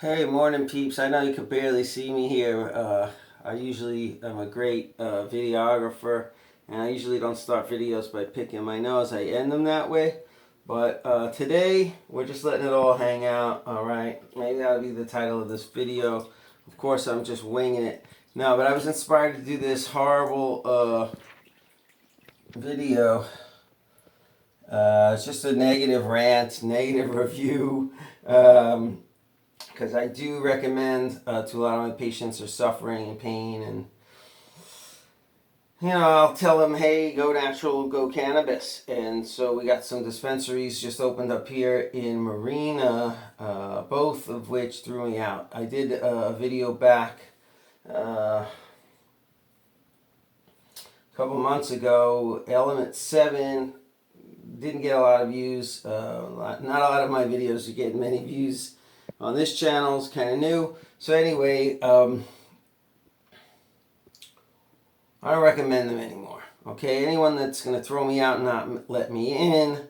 Hey, morning peeps. I know you could barely see me here. I usually am a great videographer, and I usually don't start videos by picking my nose. I end them that way. But today, we're just letting it all hang out, alright? Maybe that'll be the title of this video. Of course, I'm just winging it. No, but I was inspired to do this horrible video. It's just a negative rant, negative review. Because I do recommend to a lot of my patients who are suffering and pain, and I'll tell them, hey, go natural, go cannabis. And so we got some dispensaries just opened up here in Marina, both of which threw me out. I did a video back a couple months ago, Element 7, didn't get a lot of views. Not a lot of my videos are getting many views on this channel. Is kind of new. So anyway, I don't recommend them anymore. Okay, anyone that's going to throw me out and not let me in,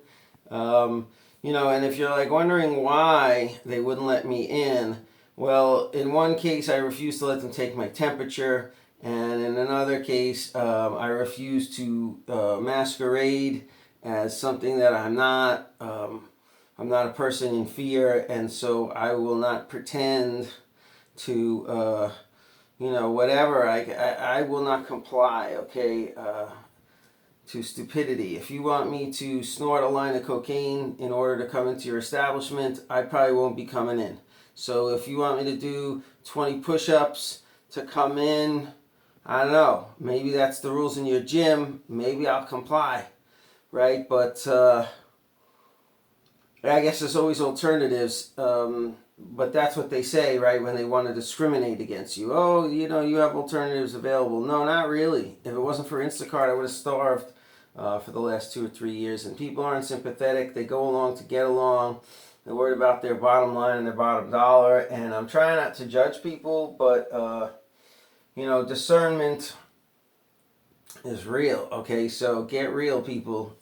and if you're like wondering why they wouldn't let me in, well, in one case I refused to let them take my temperature, and in another case I refused to masquerade as something that I'm not. I'm not a person in fear, and so I will not pretend to, whatever. I will not comply, okay, to stupidity. If you want me to snort a line of cocaine in order to come into your establishment, I probably won't be coming in. So if you want me to do 20 push-ups to come in, I don't know, maybe that's the rules in your gym, maybe I'll comply, right? But I guess there's always alternatives, but that's what they say, right, when they want to discriminate against you. Oh, you have alternatives available. No, not really. If it wasn't for Instacart, I would have starved for the last 2 or 3 years. And people aren't sympathetic. They go along to get along. They're worried about their bottom line and their bottom dollar. And I'm trying not to judge people, but, discernment is real, okay? So get real, people.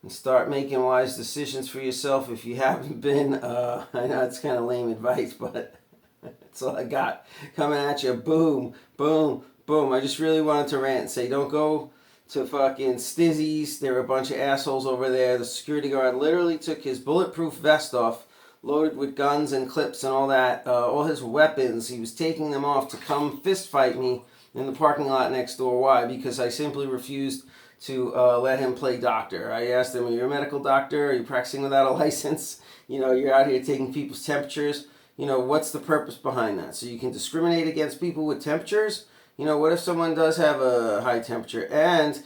And start making wise decisions for yourself if you haven't been. I know it's kind of lame advice, but that's all I got. Coming at you, boom, boom, boom. I just really wanted to rant and say, don't go to fucking Stizzy's. There were a bunch of assholes over there. The security guard literally took his bulletproof vest off, loaded with guns and clips and all that, all his weapons. He was taking them off to come fist fight me in the parking lot next door. Why? Because I simply refused to let him play doctor. I asked him, are you a medical doctor? Are you practicing without a license? You're out here taking people's temperatures. What's the purpose behind that? So you can discriminate against people with temperatures? What if someone does have a high temperature? And,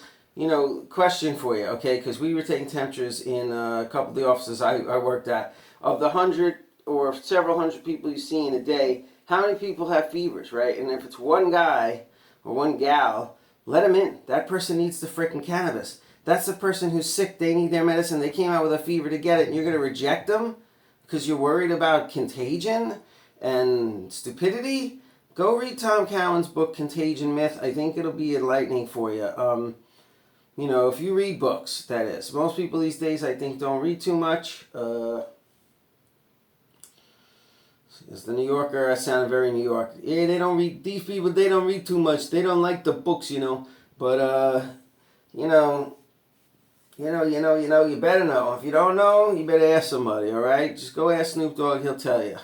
question for you, okay, because we were taking temperatures in a couple of the offices I worked at. Of the 100 or several hundred people you see in a day, how many people have fevers, right? And if it's one guy or one gal, let him in. That person needs the freaking cannabis. That's the person who's sick. They need their medicine. They came out with a fever to get it, and you're going to reject them because you're worried about contagion and stupidity? Go read Tom Cowan's book, Contagion Myth. I think it'll be enlightening for you. If you read books, that is. Most people these days, I think, don't read too much. As the New Yorker, I sound very New York. Yeah, they don't read, these people, they don't read too much. They don't like the books, But, you better know. If you don't know, you better ask somebody, all right? Just go ask Snoop Dogg, he'll tell you.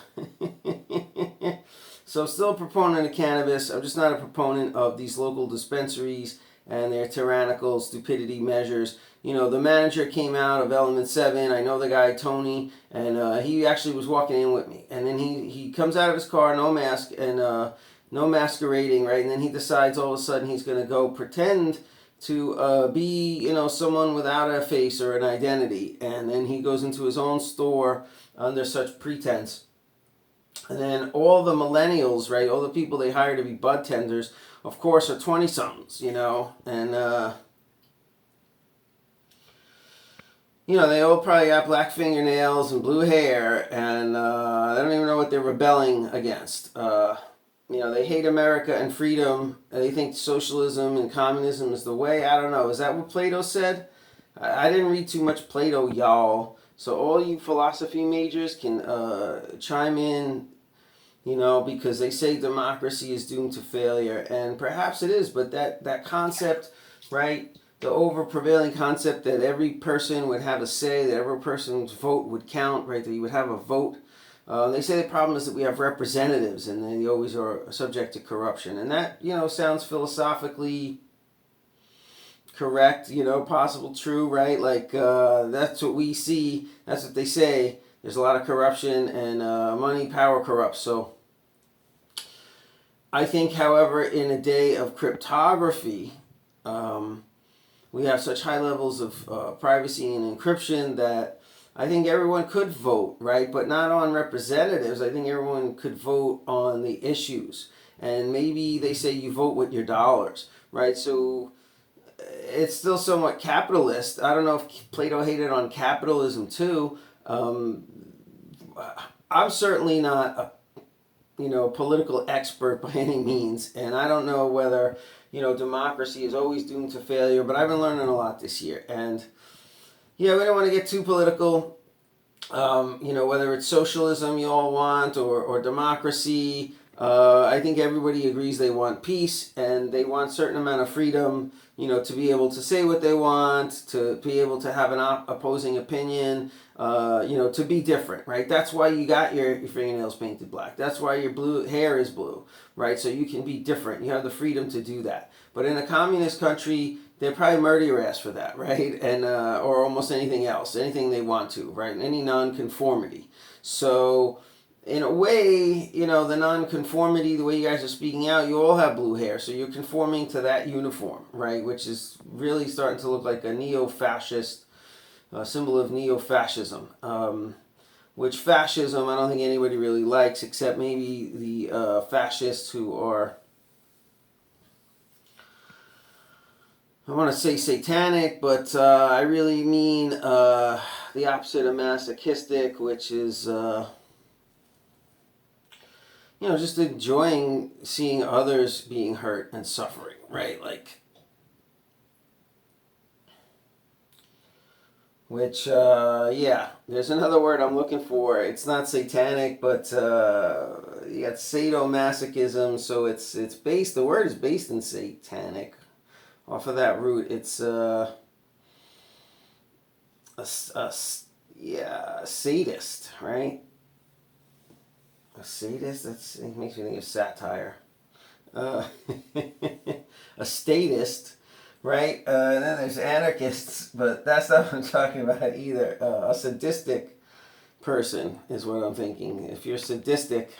So I'm still a proponent of cannabis. I'm just not a proponent of these local dispensaries and their tyrannical stupidity measures. The manager came out of Element 7. I know the guy, Tony, and he actually was walking in with me. And then he comes out of his car, no mask, and no masquerading, right? And then he decides all of a sudden he's going to go pretend to be, someone without a face or an identity. And then he goes into his own store under such pretense. And then all the millennials, right, all the people they hire to be bud tenders, of course, are 20-somethings, and, they all probably got black fingernails and blue hair, and they don't even know what they're rebelling against. They hate America and freedom. They think socialism and communism is the way. I don't know. Is that what Plato said? I didn't read too much Plato, y'all. So all you philosophy majors can chime in, because they say democracy is doomed to failure, and perhaps it is, but that concept, right? The over prevailing concept that every person would have a say, that every person's vote would count, right? That you would have a vote. They say the problem is that we have representatives, and they always are subject to corruption, and that sounds philosophically correct, possible, true, right? Like that's what we see. That's what they say. There's a lot of corruption, and money, power corrupts. So I think, however, in a day of cryptography, we have such high levels of privacy and encryption that I think everyone could vote, right? But not on representatives. I think everyone could vote on the issues. And maybe they say you vote with your dollars, right? So it's still somewhat capitalist. I don't know if Plato hated on capitalism too. I'm certainly not a political expert by any means, and I don't know whether democracy is always doomed to failure. But I've been learning a lot this year, and we don't want to get too political. Whether it's socialism you all want or democracy, I think everybody agrees they want peace and they want a certain amount of freedom, to be able to say what they want, to be able to have an opposing opinion, to be different, right? That's why you got your fingernails painted black. That's why your blue hair is blue, right? So you can be different. You have the freedom to do that. But in a communist country, they'd probably murder your ass for that, right? And or almost anything else, anything they want to, right? Any nonconformity. So in a way, the nonconformity, the way you guys are speaking out, you all have blue hair, so you're conforming to that uniform, right? Which is really starting to look like a neo-fascist symbol of neo-fascism. Which fascism I don't think anybody really likes, except maybe the fascists who are, I want to say satanic, but I really mean the opposite of masochistic, which is, just enjoying seeing others being hurt and suffering, right? Like, which, there's another word I'm looking for. It's not satanic, but you got sadomasochism, so it's based, the word is based in satanic. Off of that root, it's a sadist, right? A sadist? It makes me think of satire. A statist, right? And then there's anarchists, but that's not what I'm talking about either. A sadistic person is what I'm thinking. If you're sadistic,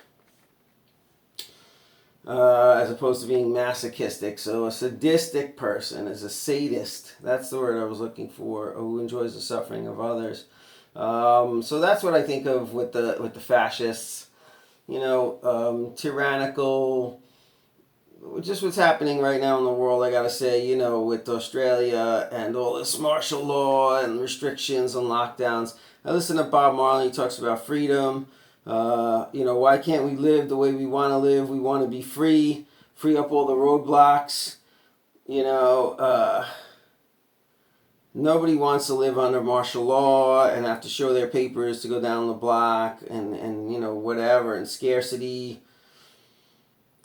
as opposed to being masochistic. So a sadistic person is a sadist. That's the word I was looking for, who enjoys the suffering of others. So that's what I think of with the fascists. Tyrannical. Just what's happening right now in the world, I gotta say, with Australia and all this martial law and restrictions and lockdowns. I listen to Bob Marley, he talks about freedom. Why can't we live the way we want to live? We want to be free up all the roadblocks. Nobody wants to live under martial law and have to show their papers to go down the block and whatever, and scarcity.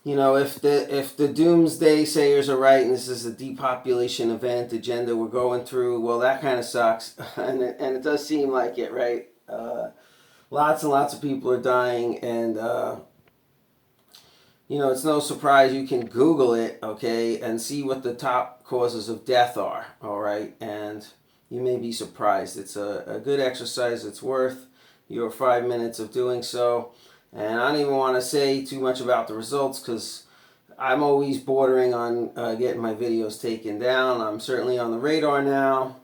If the doomsday sayers are right and this is a depopulation event agenda we're going through, well, that kind of sucks, and it does seem like it, right? Lots and lots of people are dying, and it's no surprise. You can Google it, okay, and see what the top causes of death are, all right, and you may be surprised. It's a good exercise. It's worth your 5 minutes of doing so. And I don't even want to say too much about the results because I'm always bordering on getting my videos taken down. I'm certainly on the radar now.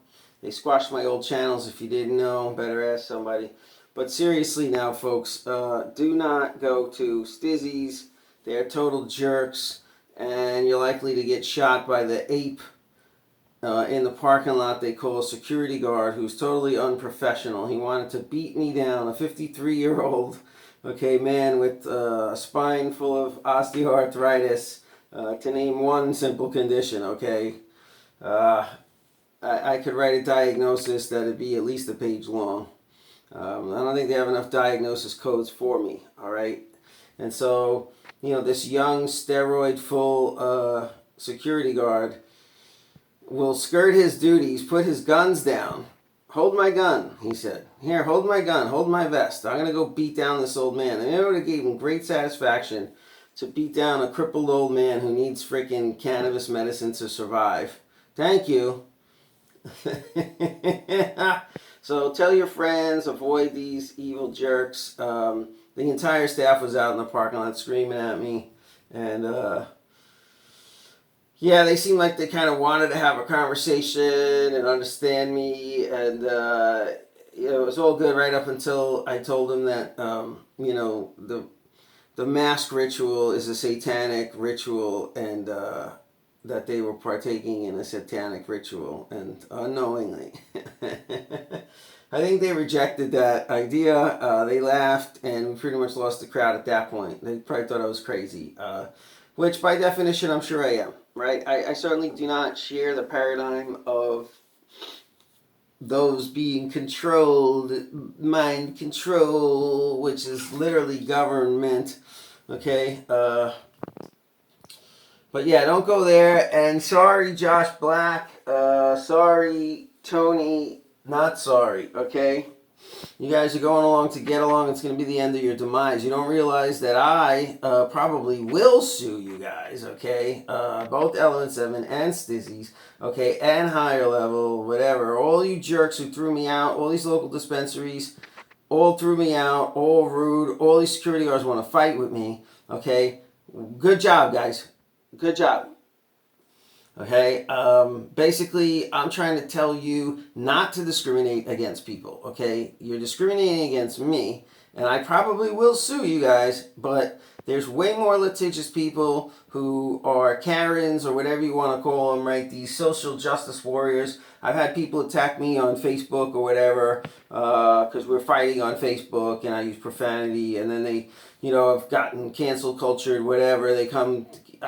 They squashed my old channels, if you didn't know. Better ask somebody. But seriously now, folks, do not go to Stizzies. They're total jerks, and you're likely to get shot by the ape in the parking lot they call a security guard, who's totally unprofessional. He wanted to beat me down, a 53-year-old man with a spine full of osteoarthritis, to name one simple condition, okay? I could write a diagnosis that'd be at least a page long. I don't think they have enough diagnosis codes for me. All right, and so this young steroid-full security guard will skirt his duties, put his guns down. Hold my gun, he said. Here, hold my gun, hold my vest. I'm going to go beat down this old man. And it would have gave him great satisfaction to beat down a crippled old man who needs freaking cannabis medicine to survive. Thank you. So tell your friends, avoid these evil jerks. The entire staff was out in the parking lot screaming at me. And, yeah, they seemed like they kind of wanted to have a conversation and understand me, and it was all good right up until I told them that the mask ritual is a satanic ritual, and that they were partaking in a satanic ritual, and unknowingly. I think they rejected that idea. They laughed, and we pretty much lost the crowd at that point. They probably thought I was crazy, which by definition I'm sure I am. Right? I certainly do not share the paradigm of those being controlled, mind control, which is literally government. Okay? But yeah, don't go there. And sorry, Josh Black. Sorry, Tony. Not sorry. Okay? You guys are going along to get along. It's going to be the end of your demise. You don't realize that I probably will sue you guys, okay? Both Element 7 and Stizzies, okay? And higher level, whatever. All you jerks who threw me out, all these local dispensaries, all threw me out, all rude. All these security guards want to fight with me, okay? Good job, guys. Good job. Okay, basically, I'm trying to tell you not to discriminate against people, okay? You're discriminating against me, and I probably will sue you guys, but there's way more litigious people who are Karens or whatever you want to call them, right? These social justice warriors. I've had people attack me on Facebook or whatever because we're fighting on Facebook, and I use profanity, and then they, have gotten cancel cultured, whatever. I've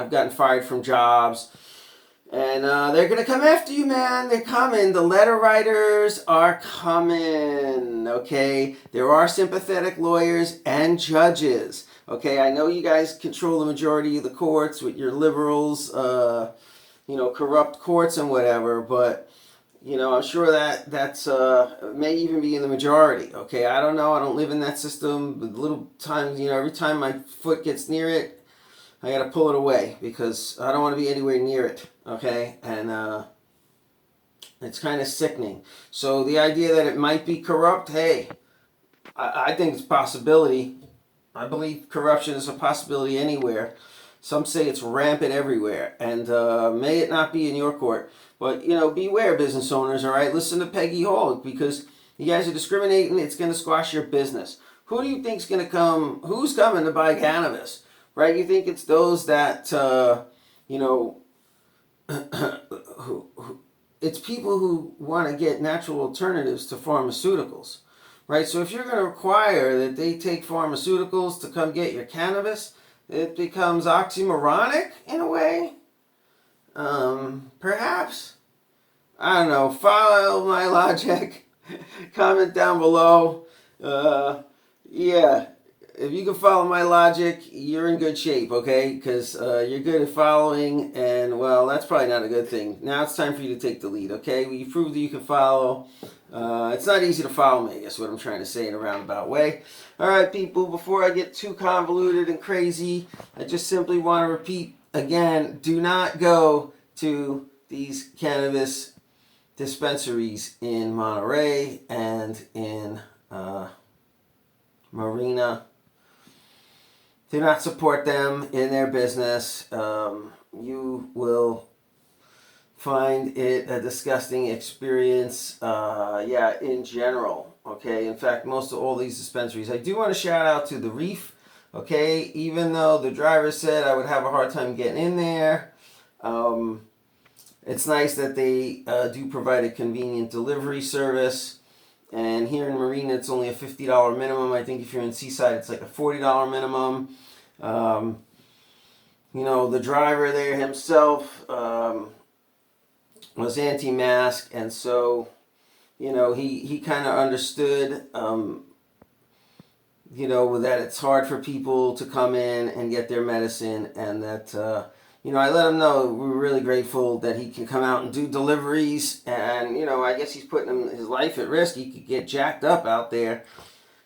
gotten fired from jobs. And they're going to come after you, man. They're coming. The letter writers are coming, okay? There are sympathetic lawyers and judges, okay? I know you guys control the majority of the courts with your liberals, corrupt courts and whatever, but, I'm sure that's may even be in the majority, okay? I don't know. I don't live in that system. But little times, every time my foot gets near it, I got to pull it away because I don't want to be anywhere near it, okay? And it's kind of sickening. So the idea that it might be corrupt, hey, I think it's a possibility. I believe corruption is a possibility anywhere. Some say it's rampant everywhere. And may it not be in your court. But, beware, business owners, all right? Listen to Peggy Hall because you guys are discriminating. It's going to squash your business. Who do you think's going to come? Who's coming to buy cannabis? Right? You think it's those that, it's people who want to get natural alternatives to pharmaceuticals. Right? So if you're going to require that they take pharmaceuticals to come get your cannabis, it becomes oxymoronic in a way. Perhaps. I don't know. Follow my logic. Comment down below. Yeah. If you can follow my logic, you're in good shape, okay? Because you're good at following, and, well, that's probably not a good thing. Now it's time for you to take the lead, okay? Well, you proved that you can follow. It's not easy to follow me, I guess what I'm trying to say in a roundabout way. All right, people, before I get too convoluted and crazy, I just simply want to repeat again, do not go to these cannabis dispensaries in Monterey and in Marina. Do not support them in their business. You will find it a disgusting experience, in general, okay? In fact, most of all these dispensaries. I do want to shout out to the Reef, okay? Even though the driver said I would have a hard time getting in there, it's nice that they do provide a convenient delivery service. And here in Marina, it's only a $50 minimum. I think if you're in Seaside, it's like a $40 minimum. The driver there himself was anti-mask, and so, he kind of understood, that it's hard for people to come in and get their medicine, and that, I let him know we're really grateful that he can come out and do deliveries, and, I guess he's putting his life at risk. He could get jacked up out there.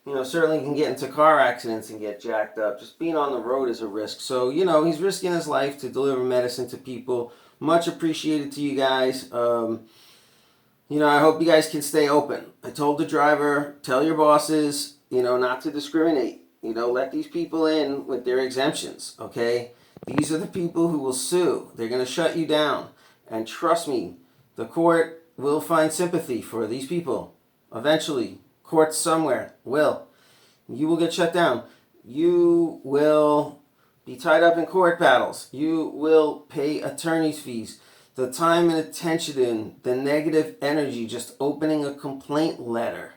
Certainly can get into car accidents and get jacked up. Just being on the road is a risk. So, he's risking his life to deliver medicine to people. Much appreciated to you guys. I hope you guys can stay open. I told the driver, tell your bosses, not to discriminate. Let these people in with their exemptions, okay? These are the people who will sue. They're going to shut you down. And trust me, the court will find sympathy for these people. Eventually, courts somewhere will. You will get shut down. You will be tied up in court battles. You will pay attorney's fees. The time and attention, the negative energy, just opening a complaint letter.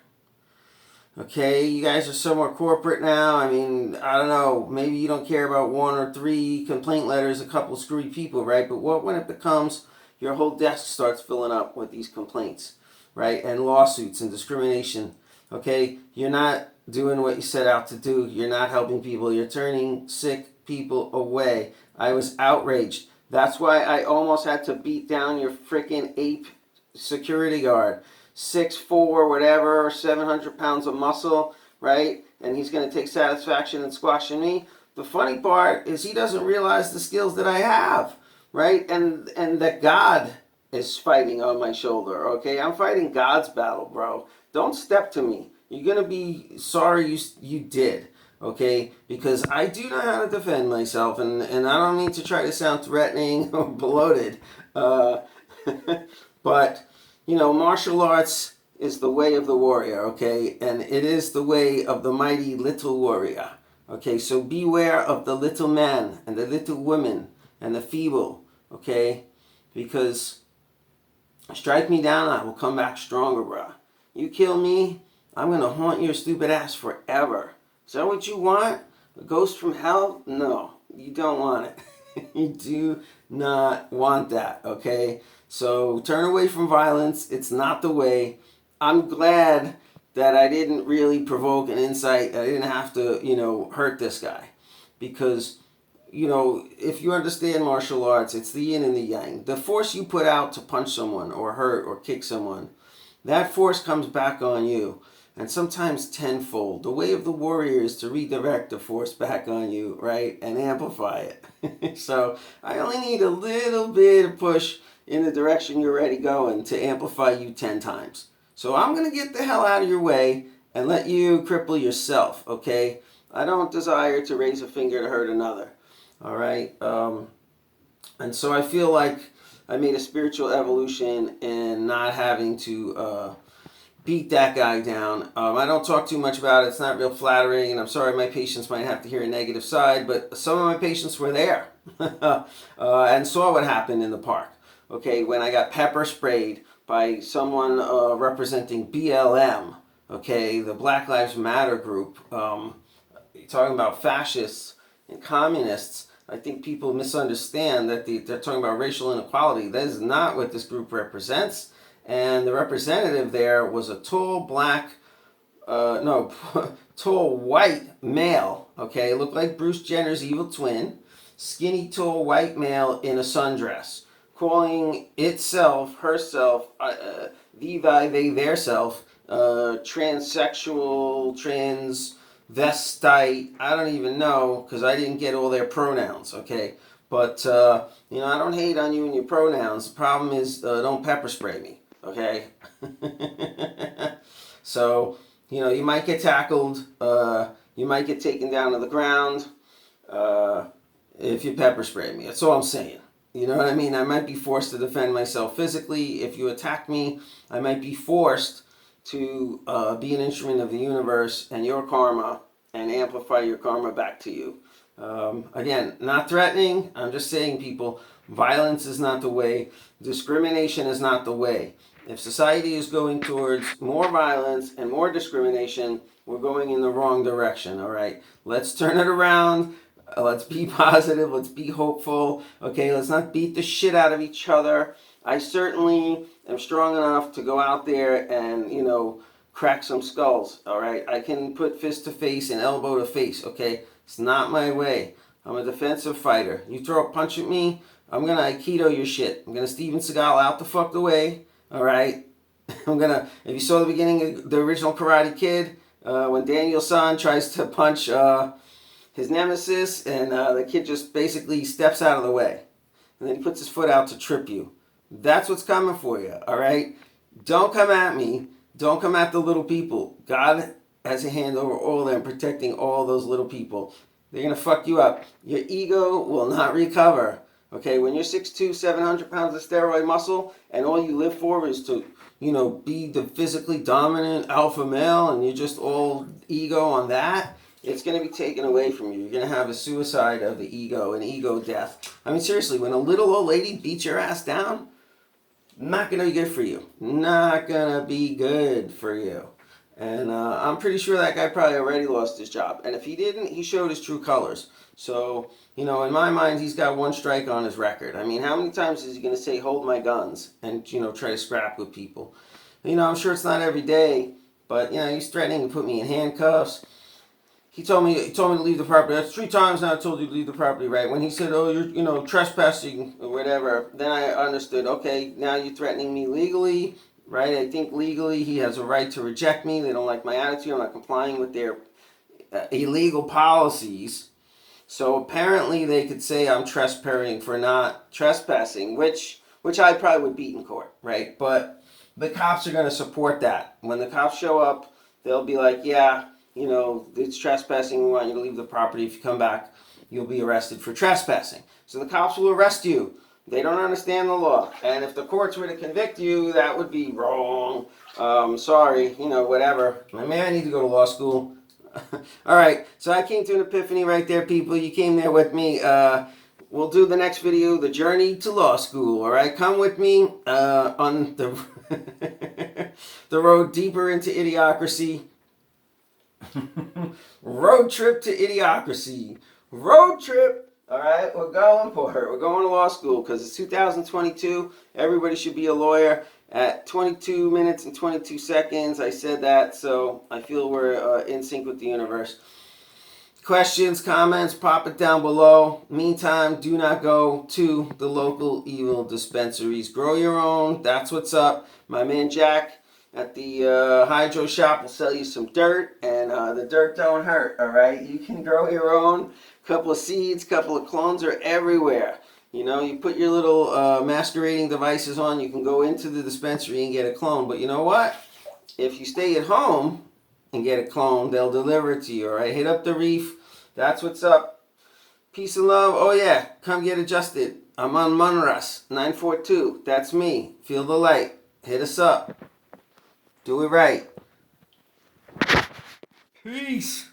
Okay, you guys are so more corporate now. I mean, I don't know. Maybe you don't care about 1 or 3 complaint letters, a couple screwy people, right? But when it becomes your whole desk starts filling up with these complaints, right? And lawsuits and discrimination. Okay, you're not doing what you set out to do. You're not helping people. You're turning sick people away. I was outraged. That's why I almost had to beat down your freaking ape security guard. 6'4", whatever, 700 pounds of muscle, right? And he's going to take satisfaction in squashing me. The funny part is he doesn't realize the skills that I have, right? And that God is fighting on my shoulder, okay? I'm fighting God's battle, bro. Don't step to me. You're going to be sorry you did, okay? Because I do know how to defend myself, and I don't mean to try to sound threatening or bloated, but... martial arts is the way of the warrior, okay? And it is the way of the mighty little warrior, okay? So beware of the little man and the little woman and the feeble, okay? Because strike me down, I will come back stronger, bruh. You kill me, I'm going to haunt your stupid ass forever. Is that what you want? A ghost from hell? No, you don't want it. You do not want that, okay? So turn away from violence. It's not the way. I'm glad that I didn't really provoke an insight. I didn't have to, hurt this guy. Because, if you understand martial arts, it's the yin and the yang. The force you put out to punch someone or hurt or kick someone, that force comes back on you. And sometimes tenfold. The way of the warrior is to redirect the force back on you, right? And amplify it. So I only need a little bit of push in the direction you're already going to amplify you 10 times. So I'm going to get the hell out of your way and let you cripple yourself, okay? I don't desire to raise a finger to hurt another, all right? And so I feel like I made a spiritual evolution in not having to beat that guy down. I don't talk too much about it. It's not real flattering, and I'm sorry my patients might have to hear a negative side, but some of my patients were there and saw what happened in the park. Okay, when I got pepper sprayed by someone representing BLM, okay, the Black Lives Matter group, talking about fascists and communists. I think people misunderstand that they're talking about racial inequality. That is not what this group represents. And the representative there was a tall tall white male, okay, looked like Bruce Jenner's evil twin, skinny, tall white male in a sundress, calling herself, they, their self, transsexual, transvestite, I don't even know, because I didn't get all their pronouns, okay? But, I don't hate on you and your pronouns. The problem is, don't pepper spray me, okay? So, you might get tackled, you might get taken down to the ground, if you pepper spray me. That's all I'm saying. You know what I mean? I might be forced to defend myself physically. If you attack me, I might be forced to be an instrument of the universe and your karma and amplify your karma back to you. Again, not threatening. I'm just saying, people, violence is not the way. Discrimination is not the way. If society is going towards more violence and more discrimination, we're going in the wrong direction, all right? Let's turn it around. Let's be positive. Let's be hopeful. Okay, let's not beat the shit out of each other. I certainly am strong enough to go out there and, crack some skulls, all right? I can put fist to face and elbow to face, okay? It's not my way. I'm a defensive fighter. You throw a punch at me, I'm going to Aikido your shit. I'm going to Steven Seagal out the fuck the way, all right? If you saw the beginning of the original Karate Kid, when Daniel San tries to punch his nemesis, and the kid just basically steps out of the way. And then he puts his foot out to trip you. That's what's coming for you, all right? Don't come at me. Don't come at the little people. God has a hand over all of them, protecting all those little people. They're going to fuck you up. Your ego will not recover. Okay, when you're 6'2", 700 pounds of steroid muscle, and all you live for is to, be the physically dominant alpha male, and you're just all ego on that, it's going to be taken away from you. You're going to have a suicide of the ego, an ego death. I mean, seriously, when a little old lady beats your ass down, not going to be good for you. Not going to be good for you. And I'm pretty sure that guy probably already lost his job. And if he didn't, he showed his true colors. So, in my mind, he's got one strike on his record. I mean, how many times is he going to say, hold my guns, and, try to scrap with people? I'm sure it's not every day, but, he's threatening to put me in handcuffs. He told me to leave the property. That's 3 times now I told you to leave the property, right? When he said, oh, you're, trespassing or whatever, then I understood, okay, now you're threatening me legally, right? I think legally he has a right to reject me. They don't like my attitude. I'm not complying with their illegal policies. So apparently they could say I'm trespassing for not trespassing, which I probably would beat in court, right? But the cops are going to support that. When the cops show up, they'll be like, yeah, it's trespassing. We want you to leave the property. If you come back, you'll be arrested for trespassing. So the cops will arrest you. They don't understand the law. And if the courts were to convict you, that would be wrong. Sorry, whatever. Maybe I need to go to law school. All right, so I came to an epiphany right there, people. You came there with me. We'll do the next video, the journey to law school. All right, come with me on the the road deeper into idiocracy. Road trip to idiocracy. Road trip. All right, we're going for it. We're going to law school because it's 2022. Everybody should be a lawyer. At 22 minutes and 22 seconds, I said that, so I feel we're in sync with the universe. Questions, comments, pop it down below. Meantime, do not go to the local evil dispensaries. Grow your own. That's what's up. My man Jack at the hydro shop will sell you some dirt, and the dirt don't hurt, all right? You can grow your own. Couple of seeds, couple of clones are everywhere. You put your little masquerading devices on, you can go into the dispensary and get a clone. But you know what? If you stay at home and get a clone, they'll deliver it to you, all right? Hit up the reef. That's what's up. Peace and love. Oh, yeah. Come get adjusted. I'm on Munras 942. That's me. Feel the light. Hit us up. Do it right. Peace.